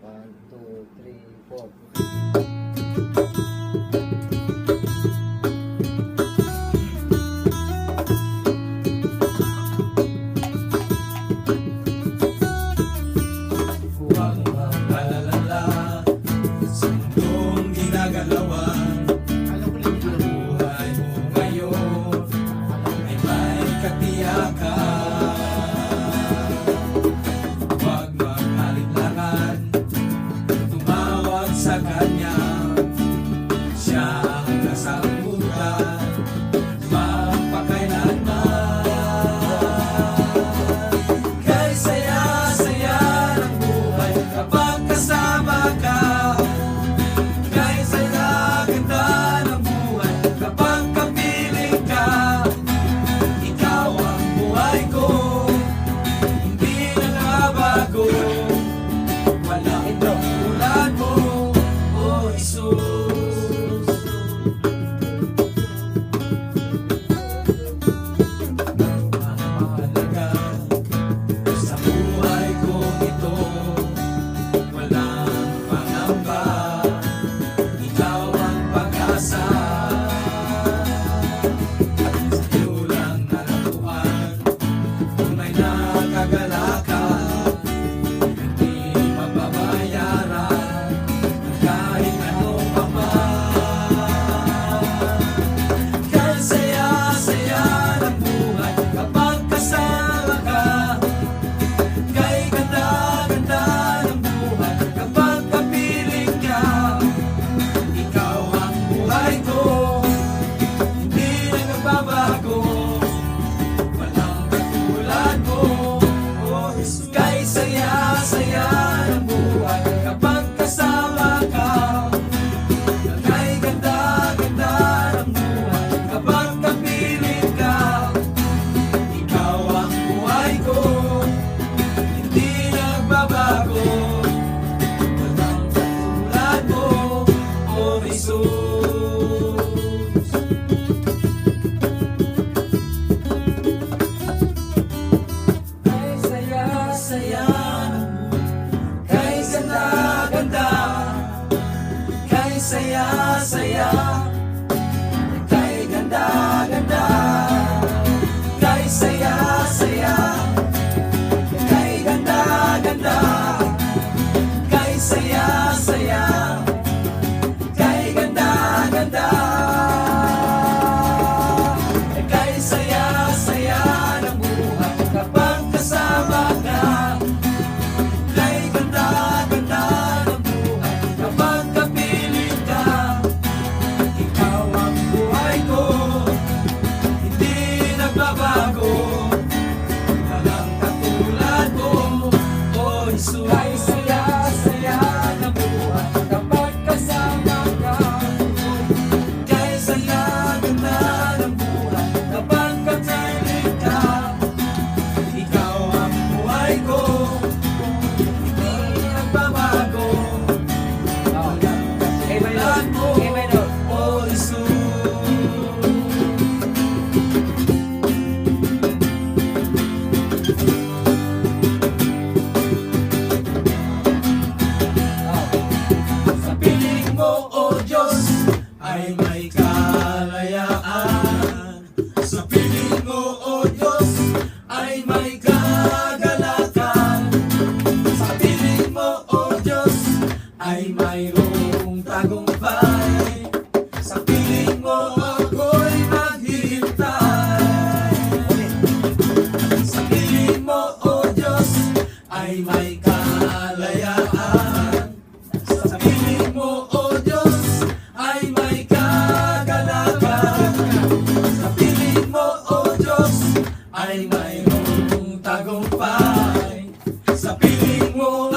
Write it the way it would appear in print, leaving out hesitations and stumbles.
1, 2, 3, 4. Huwag mag-alala sa mundong ginagalawan. Buhay mo ngayon ay may katiyakan. Huwag mag-alinlangan, tumawag sa Kanya. Siya ang kasagutan, magpakailanman. Kay saya-saya ng buhay kapag kasama ka. Kay saya-ganda ng buhay kapag kapiling ka. Ikaw ang buhay ko, hindi na nabago. Walang tulad mo, O Jesus. Mahalaga sa buhay ko ito, walang pangamba. Ikaw ang pag-asa. Sa iyo lang natutuhan kung may nakagalakan. Hindi mababayaran kahit ano pa man. Kaya saya-saya ng buhay kapag kasama ka. Kay ganda-ganda ng buhay kapag kapiling ka. Ikaw ang buhay ko, hindi na nagbabago. Walang katulad mo, O Jesus. Kay saya-saya ng buhay kapag kasama ka. Kay ganda-ganda ng buhay kapag kapiling ka. Ikaw ang buhay ko, hindi na nagbabago. Walang katulad mo, O Jesus. Kay saya-saya ng buhay, kay ganda-ganda. Kay saya-saya, kay ganda-ganda. Kay saya-saya, kay ganda-ganda. Kay saya-saya, kay ganda-ganda. Kay saya-saya ng buhay kapag kasama ka. Kay ganda-ganda ng buhay kapag kapiling ka. Ikaw ang buhay ko, hindi nagbabago. Walang katulad mo, O Jesus. Kay saya-saya ng buhay kapag kasama ka. Kay saya-ganda ng buhay kapag kapiling ka. Ikaw ang buhay ko, hindi nagbabago. Walang katulad mo, O Jesus. Sa piling mo, O Diyos, ay may kalayaan. Sa piling mo, O Diyos, ay may kagalakan. Sa piling mo, O Diyos, ay mayroong tagumpay. Sa piling mo, ako'y maghihintay. Sa piling mo, O Diyos, ay may kalayaan. Sa piling mo, O Diyos, ay may kagalakan. Sa piling mo, O Diyos, ay mayroong tagumpay. Sa piling mo,